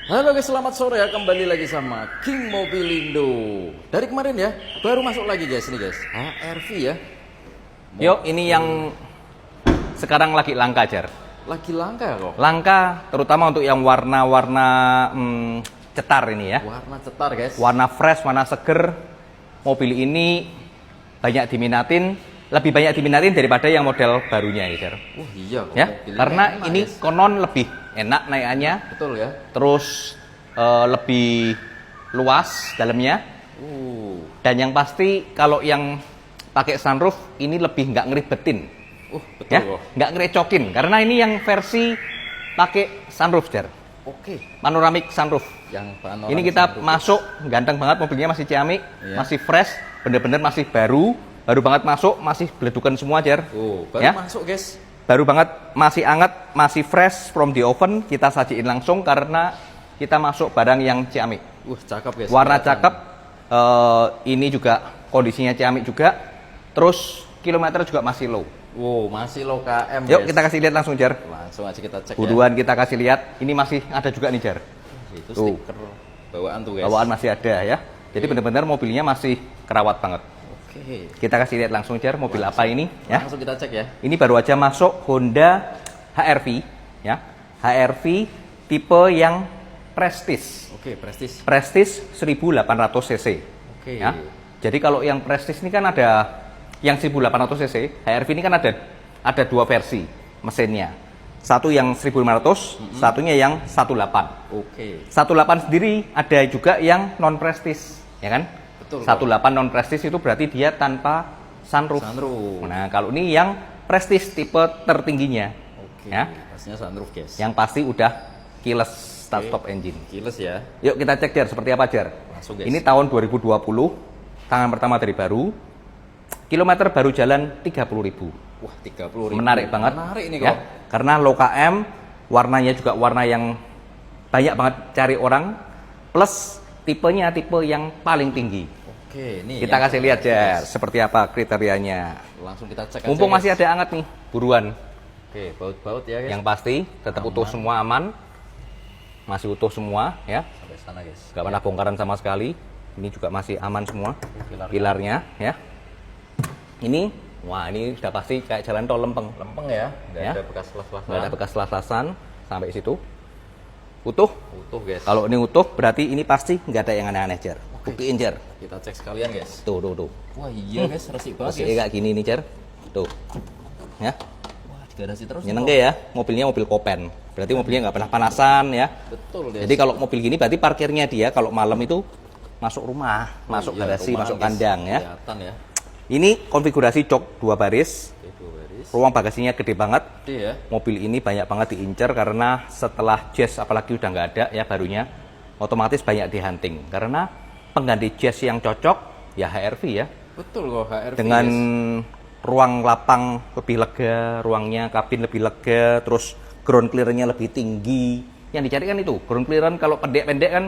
Halo guys, selamat sore ya. Kembali lagi sama King Mobilindo. Dari kemarin ya, baru masuk lagi guys nih guys. HRV ya. Yuk, ini yang sekarang lagi langka, Jar. Lagi langka kok. Langka, terutama untuk yang warna-warna cetar ini ya. Warna cetar guys. Warna fresh, warna seger. Mobil ini banyak diminatin, lebih banyak diminatin daripada yang model barunya ya, Jar. Wah iya kok. Ya, mobilnya karena enak, ini guys. konon lebih enak naikannya, Betul ya. terus lebih luas dalamnya. Dan yang pasti kalau yang pakai sunroof ini lebih nggak ngeribetin, Betul ya, kok. nggak ngerecokin. Karena ini yang versi pakai sunroof, Jar. Oke. Panoramic sunroof. Yang panorama Ini kita sunroof. masuk, ganteng banget mobilnya, masih ciamik, Iya. masih fresh, bener-bener masih baru banget masuk, masih beledukan semua, Jar. Baru Ya. masuk guys. Baru banget, masih anget, masih fresh from the oven. Kita sajiin langsung karena kita masuk barang yang ciamik. Cakep guys. Warna Kelihatan. cakep, ini juga kondisinya ciamik juga. Terus kilometer juga masih low. Masih low KM Yuk guys. kita kasih lihat langsung, Jar. Langsung aja kita cek Buruan kita kasih lihat. Ini masih ada juga nih, Jar. ya. Itu Tuh. stiker bawaan tuh guys. Bawaan masih ada ya. Jadi benar-benar mobilnya masih kerawat banget. Oke. Kita kasih lihat langsung, Jar, mobil apa ini ya. Langsung kita cek ya. Ini baru aja masuk Honda HRV ya. HRV tipe yang Prestige. Oke, prestis. Prestige 1800 cc. Oke. Ya. Jadi kalau yang Prestige ini kan ada yang 1800 cc, HRV ini kan ada dua versi mesinnya. Satu yang 1500, satunya yang 18. Oke. 18 sendiri ada juga yang non Prestige, ya kan? Betul. 18 non Prestige itu berarti dia tanpa sunroof. Sunroof. Nah, kalau ini yang Prestige tipe tertingginya. Oke. Ya. Pastinya sunroof guys. Yang pasti udah keyless start stop engine. Keyless ya. Yuk kita cek, Jar, seperti apa, Jar. Langsung guys. Ini tahun 2020, tangan pertama dari baru. Kilometer baru jalan 30.000. 30.000. Menarik banget. Menarik nih ya. kok. Karena low KM, warnanya juga warna yang banyak banget cari orang, plus tipenya tipe yang paling tinggi. Oke, nih. Kita yang kasih lihat, Jar, guys. seperti apa kriterianya. Langsung kita cek Mumpung aja, masih guys. ada anget nih, buruan. Oke, baut-baut ya guys. Yang pasti tetap utuh semua, aman. Masih utuh semua ya. Sampai sana guys. Gak pernah bongkaran sama sekali. Ini juga masih aman semua pilarnya ya. Ini, wah, ini sudah pasti kayak jalan tol lempeng. Lempeng ya. Nggak Ya. ada bekas las-lasan. Nggak ada bekas las-lasan sampai situ. Utuh. Utuh guys. Kalau ini utuh berarti ini pasti nggak ada yang aneh-aneh, Jar. Buktiin, Jar. Kita cek sekalian guys. Tuh. Wah iya guys, resik banget Masih guys. kayak gini nih, Jar. Tuh. Ya. Wah, degradasi terus. Nyeneng nih, deh ya, mobilnya mobil Kopen. Berarti mobilnya nggak pernah panasan ya. kok. Betul guys. Jadi kalau mobil gini berarti parkirnya dia kalau malam itu masuk rumah, masuk Iya, garasi, rumah, masuk guys. kandang ya. Kelihatan ya. Ini konfigurasi jok 2 baris. Oke, 2 baris. Ruang bagasinya gede banget. Gede ya. Mobil ini banyak banget diincar karena setelah Jazz apalagi udah nggak ada ya barunya, otomatis banyak dihunting. Karena pengganti Jazz yang cocok ya HRV ya. Betul kok HRV. Dengan guys. ruang lapang lebih lega, ruangnya kabin lebih lega, terus ground clearance-nya lebih tinggi. Yang dicari kan itu, ground clearance kalau pendek-pendek kan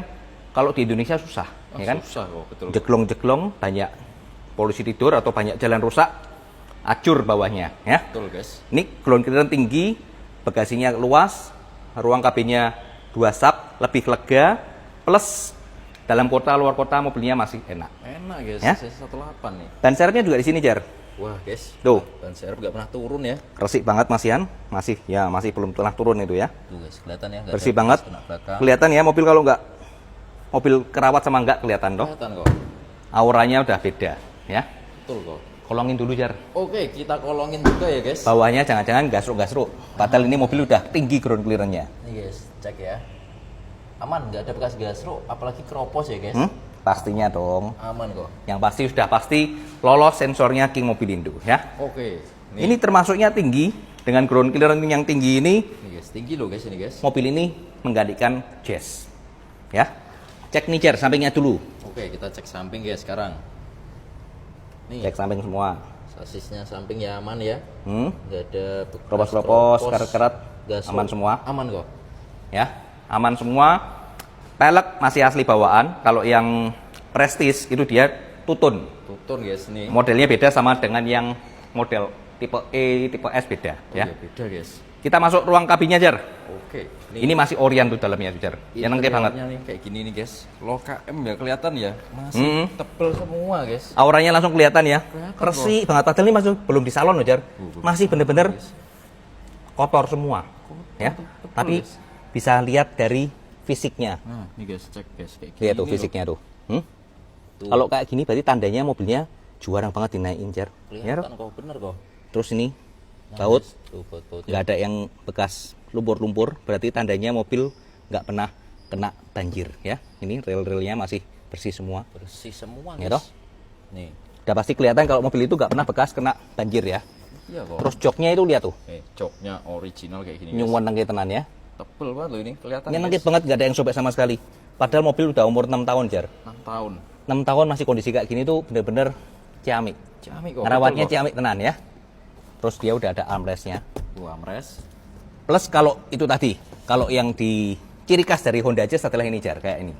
kalau di Indonesia susah, ya kan? Susah kok, betul. Jeglong-jeglong, banyak polusi tidur atau banyak jalan rusak, acur bawahnya, ya. Betul guys. Ini ground clearance tinggi, bagasinya luas, ruang kabinnya 2 sub, lebih lega, plus dalam kota, luar kota mobilnya masih enak. Enak guys. Ya. C18 nih. Dan serepnya juga di sini, Jar. Wah guys. Tuh. Ban serep nggak pernah turun ya. Resik banget masihan, masih belum pernah turun itu ya. Tuh guys, kelihatan ya. nggak Bersih ada banget. bekas kena belakang. Kelihatan ya mobil kalau nggak mobil kerawat sama nggak kelihatan dong. Kelihatan kok. Auranya udah beda ya. Betul kok. Kolongin dulu, Jar. Oke, kita kolongin juga ya guys. Bawahnya jangan-jangan gasruk-gasruk. Padahal ini mobil udah tinggi ground clearance-nya. Nih guys, cek ya. Aman, nggak ada bekas gasro, apalagi keropos ya guys. Pastinya dong. Aman kok. Yang pasti sudah pasti lolos sensornya King Mobilindo ya. Oke. Ini termasuknya tinggi dengan ground clearance yang tinggi ini. Nih guys, tinggi loh guys ini guys. Mobil ini menggantikan Jazz. Ya. Cek nih, Jar, sampingnya dulu. Oke, kita cek samping guys sekarang. Nih, Cek samping semua. sasisnya samping ya aman ya. Nggak ada bekas Keropos-keropos, karet-karet, gasro. aman semua. Aman kok. Ya, aman semua. Pelek masih asli bawaan. Kalau yang Prestige itu dia tutun. Tutun guys nih. Modelnya beda sama dengan yang model tipe E, tipe S beda Oh, ya. iya, beda guys. Kita masuk ruang kabinnya, Jar. Oke. Ini masih Orion tuh dalamnya, Jar. Nyenengke banget. interiornya nih kayak gini nih guys. Loka M ya kelihatan ya. Masih tebel semua guys. Auranya langsung kelihatan ya. Kelihatan, Bersih banget. Padahal ini masih belum di salon loh, Jar. Masih bener-bener guys. kotor semua. Ya. tebel, Tapi guys. bisa lihat dari fisiknya. Nah, nih guys, cek guys kayak gini. Lihat tuh loh. fisiknya tuh. Tuh. Kalau kayak gini berarti tandanya mobilnya juarang banget dinaikin, Jar. Ya, Roh? Kelihatan kok bener kok. Terus ini Nah, baut guys, tuh baut-baut nggak ada yang bekas lumpur-lumpur, berarti tandanya mobil nggak pernah kena banjir ya. Ini rel-relnya masih bersih semua. bersih semua Ya, guys. toh? Nih. Udah pasti kelihatan kalau mobil itu nggak pernah bekas kena banjir ya. Iya kok. Terus joknya itu lihat tuh, joknya original kayak gini guys. nyuwun nengke tenan ya. Tebel banget loh ini kelihatan. Nyenengke guys. banget, nggak ada yang sobek sama sekali. Padahal mobil udah umur 6 tahun, Jar. 6 tahun. 6 tahun masih kondisi kayak gini tuh bener-bener ciamik. Ciamik kok. Ngerawatnya betul kok. ciamik tenan ya. Terus dia udah ada armrestnya. Tuh armrest. Plus kalau itu tadi, kalau yang di ciri khas dari Honda Jazz adalah ini, Jar, kayak ini.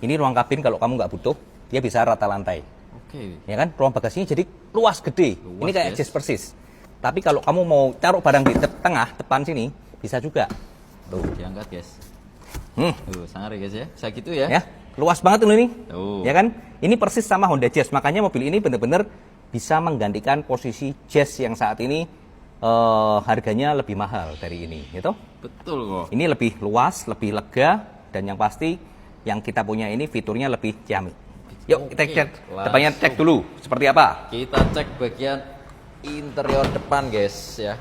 Ini ruang kabin kalau kamu nggak butuh, dia bisa rata lantai. Oke. Ya kan? Ruang bagasinya jadi luas gede. Luas, ini kayak guys. Jazz persis. Tapi kalau kamu mau taruh barang di tengah, depan sini, bisa juga. Tuh diangkat guys. Hmm, Tuh sangar ya guys ya. Bisa gitu ya. ya. Luas banget ini. Tuh. Ya kan? Ini persis sama Honda Jazz. Makanya mobil ini benar-benar bisa menggantikan posisi Jazz yang saat ini harganya lebih mahal dari ini, gitu. Betul kok. Ini lebih luas, lebih lega, dan yang pasti yang kita punya ini fiturnya lebih ciamik. Yuk kita Oke, cek depannya, langsung. cek dulu seperti apa. Kita cek bagian interior depan guys ya.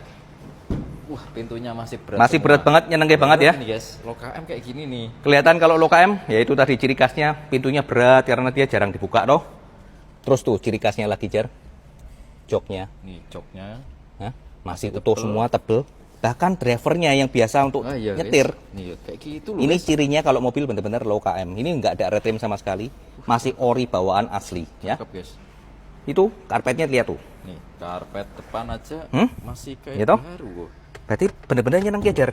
Wah, pintunya masih berat. Masih berat banget, nyenengke banget ya. Ini guys, Loka M kayak gini nih. Kelihatan kalau Loka M, yaitu tadi ciri khasnya pintunya berat karena dia jarang dibuka toh. Terus tuh ciri khasnya lagi, Jar, joknya. Nih joknya. Hah? Masih Masih utuh tebel. semua, tebel. Bahkan drivernya yang biasa untuk Iya, nyetir. guys. Nih kayak gitu loh. Ini guys. cirinya kalau mobil bener-bener Loka M. Ini nggak ada retrim sama sekali, masih ori bawaan asli ya. Cakep, guys. Itu karpetnya lihat tuh. Nih, karpet depan aja masih kayak Gitu? baru kok. Berarti bener-bener nyeneng ya, Jar.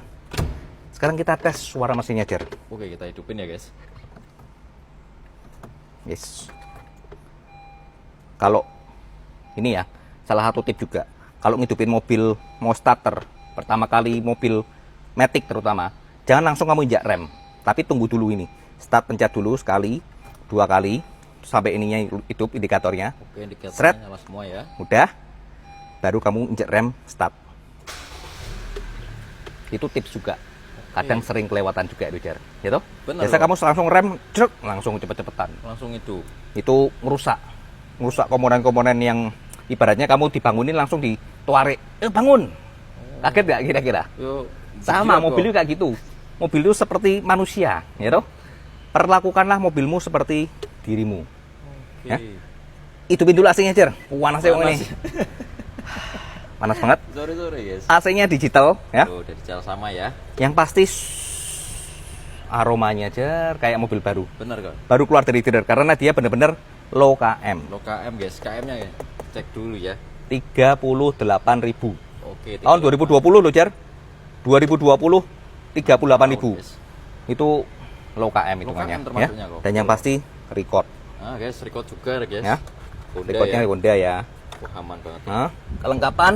Sekarang kita tes suara mesinnya, Jar. Oke, kita hidupin ya, guys. Yes. Kalau ini ya, salah satu tip juga. Kalau ngidupin mobil mau starter, pertama kali mobil Matic terutama, jangan langsung kamu injak rem. Tapi tunggu dulu ini. Start pencet dulu sekali, 2 kali, sampai ininya hidup indikatornya. Oke, indikatornya Seret. nyala semua ya. Udah, baru kamu injek rem, start. Itu tips juga. Kadang sering kelewatan juga itu, Jar. Gitu? Bener Biasa loh. kamu langsung rem, jrek, langsung cepet-cepetan. Langsung hidup. Itu ngerusak komponen-komponen yang ibaratnya kamu dibangunin langsung dituarik. Bangun! Kaget nggak kira-kira? Yo, Sama, gila, mobil kok. itu kayak gitu. Mobil itu seperti manusia, gitu. Perlakukanlah mobilmu seperti dirimu. Oke. Ya. Hidupin dulu AC-nya, Jar. Panasnya Panas. ini. Panas banget. Sorry, guys. AC-nya digital, ya. Tuh, udah dical sama ya. Yang pasti aromanya, Jar, kayak mobil baru. Bener kok. Baru keluar dari dealer karena dia bener-bener low KM. Loka M, guys. KM-nya ya. Cek dulu ya. 38.000. Oke. Tahun 2020 loh, Jar. 2020 38.000. Guys. Itu low KM hitungannya, KM ya. termasuknya kok. Dan yang pasti record, Nah, guys, record juga, guys. ya. Honda Recordnya ya. Honda ya. Wah, aman banget. Nah, kelengkapan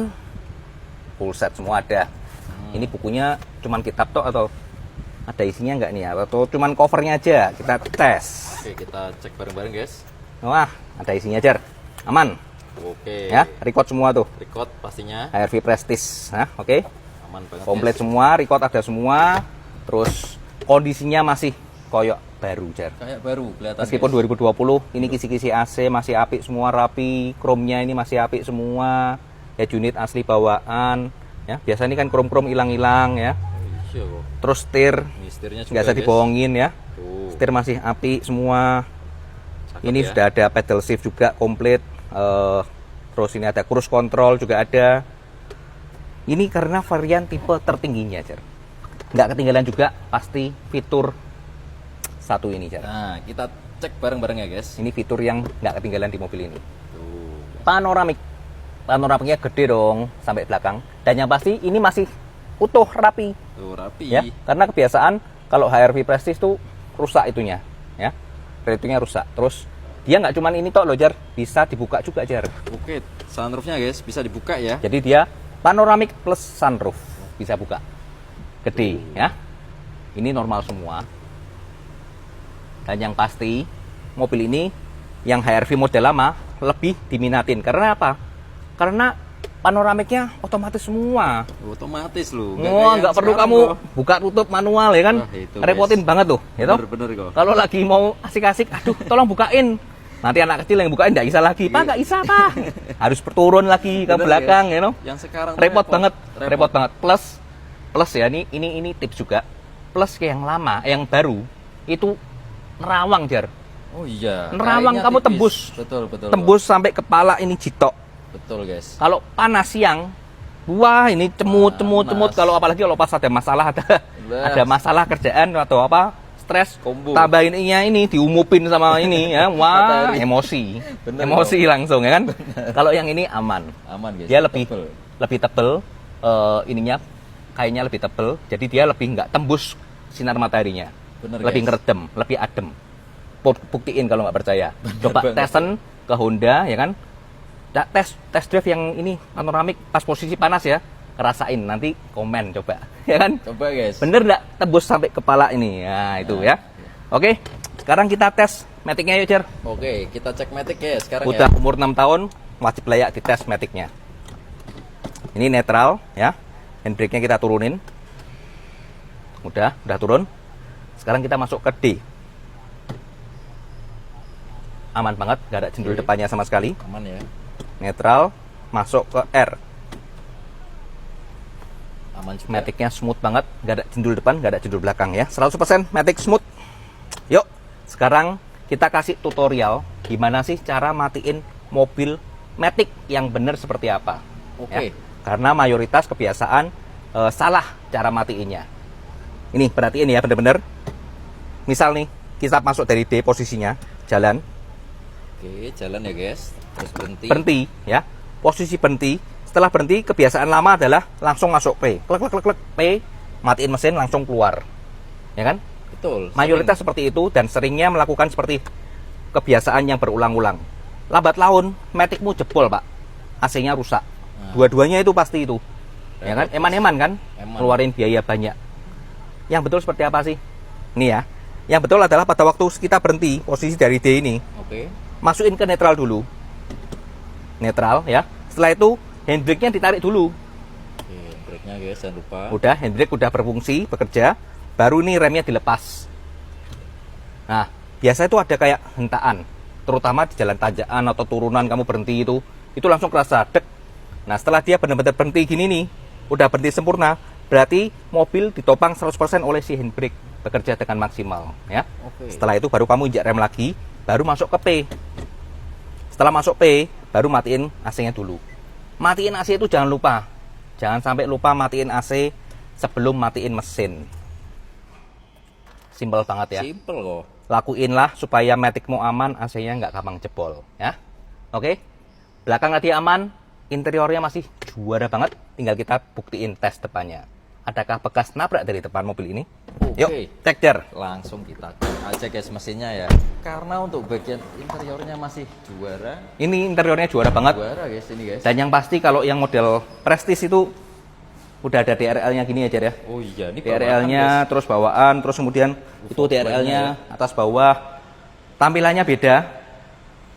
full set semua ada. Ini bukunya cuman kitab toh atau ada isinya nggak nih ya? Atau cuman covernya aja? Kita tes. Oke, kita cek bareng-bareng, guys. Wah, ada isinya, Jar. Aman. Oke. Ya, record semua tuh. Record pastinya HRV Prestige. Nah, oke. aman banget. Komplit guys. semua, record ada semua. Terus kondisinya masih koyok baru, Jar. Kayak baru kelihatan. Meskipun guys. 2020 ini kisi-kisi AC masih apik semua, rapi, chrome-nya ini masih apik semua. Head unit asli bawaan, ya. Biasa ini kan chrome-chrome hilang-hilang ya. Oh, iya kok. Terus setir Ini setirnya juga, nggak usah guys. dibohongin ya. Tuh. Setir masih apik semua. Cakep Ini ya. sudah ada pedal shift juga komplit. Terus ini ada cruise control juga ada. Ini karena varian tipe tertingginya, Jar. Nggak ketinggalan juga pasti fitur satu ini, Jar. Nah, kita cek bareng-bareng ya, guys. Ini fitur yang nggak ketinggalan di mobil ini. Tuh. Panoramik. Panoramiknya gede dong sampai belakang. Dan yang pasti ini masih utuh, rapi. Tuh, rapi. Ya, karena kebiasaan kalau HRV Prestige tuh rusak itunya, ya. Ratingnya rusak. Terus dia nggak cuman ini tok loh, Jar, bisa dibuka juga, Jar. Oke, sunroofnya, guys, bisa dibuka ya. Jadi dia panoramic plus sunroof. bisa buka gede ya. Ini normal semua. Dan yang pasti mobil ini yang HR-V model lama lebih diminatin. Karena apa? Karena panoramiknya otomatis semua. Otomatis loh. Nggak perlu kamu buka tutup manual ya kan. Wah, itu, repotin guys. banget tuh, gitu. Bener kok. Kalau lagi mau asik-asik, aduh tolong bukain. Nanti anak kecil yang bukain nggak bisa lagi. Pak nggak bisa pak. Harus turun lagi ke Bener, belakang, guys. you know. Yang sekarang Repot banget, repot banget. Plus ya, ini tips juga. Plus kayak yang lama, yang baru itu nerawang jar. Oh iya. Nerawang kainnya kamu tipis. tembus. Betul. Tembus sampai kepala ini jitok. Betul guys. Kalau panas siang, wah ini cemut. Panas. Kalau apalagi kalau pas ada masalah, ada masalah kerjaan atau apa, stres, Kombo. tambahin ini diumupin sama ini ya, wah emosi, Bener, emosi langsung ya kan. Kalau yang ini aman, Aman guys. dia lebih Tebel. tebel, ininya kainnya lebih tebel, jadi dia lebih nggak tembus sinar mataharinya, Bener, lebih guys. ngeredem, lebih adem. Buktiin kalau nggak percaya, coba banget. testen ke Honda ya kan. Tes drive yang ini panoramik pas posisi panas ya, rasain nanti komen coba ya kan. Coba guys. Bener nggak tembus sampai kepala ini ya itu ya. Oke, sekarang kita tes maticnya yuk Cer. Oke, kita cek matic ya sekarang Udah ya. umur 6 tahun wajib layak dites maticnya. Ini netral ya, handbrake-nya kita turunin. Udah turun. Sekarang kita masuk ke D. Aman banget, gak ada jendul Oke. depannya sama sekali. Aman ya. Netral, masuk ke R. Aman juga. Matic-nya smooth banget, gak ada jendul depan, gak ada jendul belakang ya. 100% Matic smooth. Yuk, sekarang kita kasih tutorial gimana sih cara matiin mobil Matic yang benar seperti apa. Oke. Ya. Karena mayoritas kebiasaan salah cara matiinnya. Ini perhatiin ya bener-bener. Misal nih, kita masuk dari D posisinya, jalan, Oke, jalan ya guys. Terus berhenti ya. Posisi berhenti. Setelah berhenti, kebiasaan lama adalah langsung masuk P. Klek, P, matiin mesin langsung keluar. Ya kan? Betul. Mayoritas seperti itu dan seringnya melakukan seperti kebiasaan yang berulang-ulang. Lambat laun, maticmu jebol, Pak. AC-nya rusak. Dua-duanya itu pasti itu. Ya kan? Eman-eman kan? Eman. Keluarin biaya banyak. Yang betul seperti apa sih? Ini ya. Yang betul adalah pada waktu kita berhenti, posisi dari D ini, Oke. masukin ke netral dulu. Netral ya. Setelah itu handbrake-nya ditarik dulu. Oke, brake-nya guys jangan lupa. Udah, handbrake udah berfungsi, bekerja. Baru nih remnya dilepas. Nah, biasa itu ada kayak hentaan. Terutama di jalan tanjakan atau turunan kamu berhenti itu langsung kerasa dek. Nah, setelah dia benar-benar berhenti gini nih, udah berhenti sempurna, berarti mobil ditopang 100% oleh si handbrake, bekerja dengan maksimal ya. Oke. Setelah itu baru kamu injak rem lagi, baru masuk ke P. Setelah masuk P, baru matiin AC-nya dulu. Matiin AC itu jangan lupa. Jangan sampai lupa matiin AC sebelum matiin mesin. Simpel banget ya. Simple kok. Lakuinlah supaya maticmu aman, AC-nya nggak gampang jebol ya. Oke. Belakang tadi aman, interiornya masih juara banget. Tinggal kita buktiin tes depannya. Adakah bekas nabrak dari depan mobil ini? Oke. Yuk, cek Jar. Langsung kita cek aja guys mesinnya ya. Karena untuk bagian interiornya masih juara. Ini interiornya juara banget. Juara guys ini guys. Dan yang pasti kalau yang model Prestige itu udah ada DRL-nya gini aja ya. Oh iya, ini DRL-nya terus bawaan, terus kemudian itu DRL-nya atas bawah. Tampilannya beda.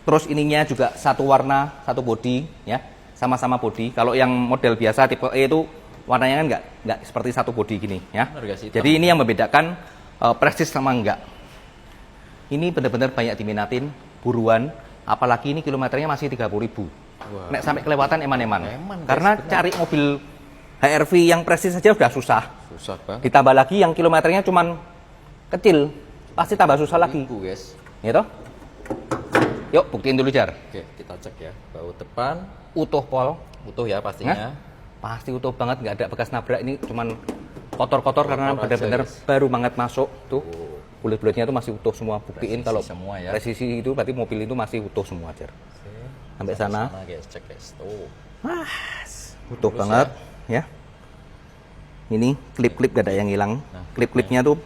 Terus ininya juga satu warna, satu body ya. Sama-sama body. Kalau yang model biasa tipe E itu warnanya kan nggak seperti satu body gini ya. Bener, guys, hitam. Jadi ini yang membedakan Prestige sama enggak. Ini benar-benar banyak diminatin, buruan. Apalagi ini kilometernya masih 30.000. Wah. Nek sampai kelewatan eman-eman. Eman, guys, Karena bener. cari mobil HR-V yang Prestige saja udah susah. Susah banget. Ditambah lagi yang kilometernya cuman kecil, pasti tambah susah lagi. Ibu guys. Gitu? Yuk, buktiin dulu Jar. Oke, kita cek ya. Baut depan Utuh pol. utuh ya pastinya. Pasti utuh banget, nggak ada bekas nabrak. Ini cuman kotor-kotor karena Kotor aja, benar-benar guys. baru banget masuk. Tuh, Oh. bulat-bulatnya tuh masih utuh semua. Buktiin Presisi kalau semua ya. presisi itu berarti mobil itu masih utuh semua Jar. Oke. Sampai sana. guys, cek guys. Tuh. Utuh Mulus banget ya. Ini klip-klip gak ada yang hilang. Nah, Klip-klipnya tuh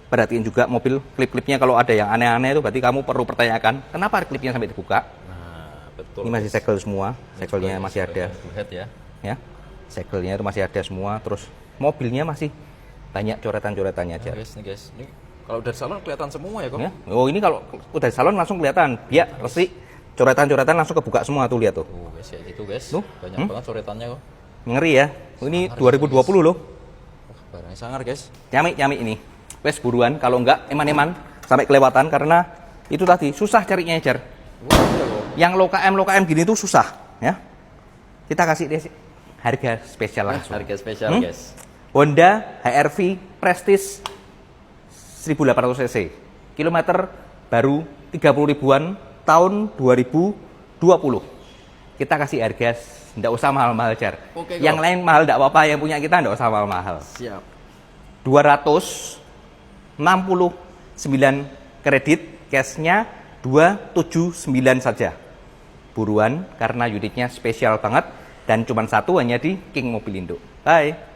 perhatiin juga mobil klip-klipnya kalau ada yang aneh-aneh itu berarti kamu perlu pertanyakan kenapa klipnya sampai dibuka. Nah, betul. Ini masih segel semua, segelnya Juga masih ada head ya. ya. Segelnya itu masih ada semua, terus mobilnya masih banyak coretan-coretannya, Ya, Jar. guys, nih guys. Ini kalau dari salon kelihatan semua ya kok. Ya. Oh, ini kalau udah di salon langsung kelihatan, biak, resik, coretan-coretan langsung kebuka semua tuh, lihat tuh. Tuh guys, kayak gitu guys. Tuh. Banyak banget coretannya kok. Ngeri ya. Ini Sangar, 2020 loh. Wah, barangnya sangar guys. Nyamik-nyamik ini. Wes buruan, kalau enggak eman-eman sampai kelewatan karena itu tadi susah carinya, Jar. Wah, iya kok. Yang low KM gini tuh susah, ya. Kita kasih dia harga spesial langsung. Harga spesial guys. Honda HR-V Prestige 1800 cc. Kilometer baru 30 ribuan tahun 2020. Kita kasih harga enggak usah mahal-mahal, Jar. Oke, Yang kok. lain mahal enggak apa-apa, yang punya kita enggak usah mahal-mahal. Siap. 269 kredit, cashnya 279 saja. Buruan karena unitnya spesial banget dan cuma satu hanya di King Mobilindo. Bye.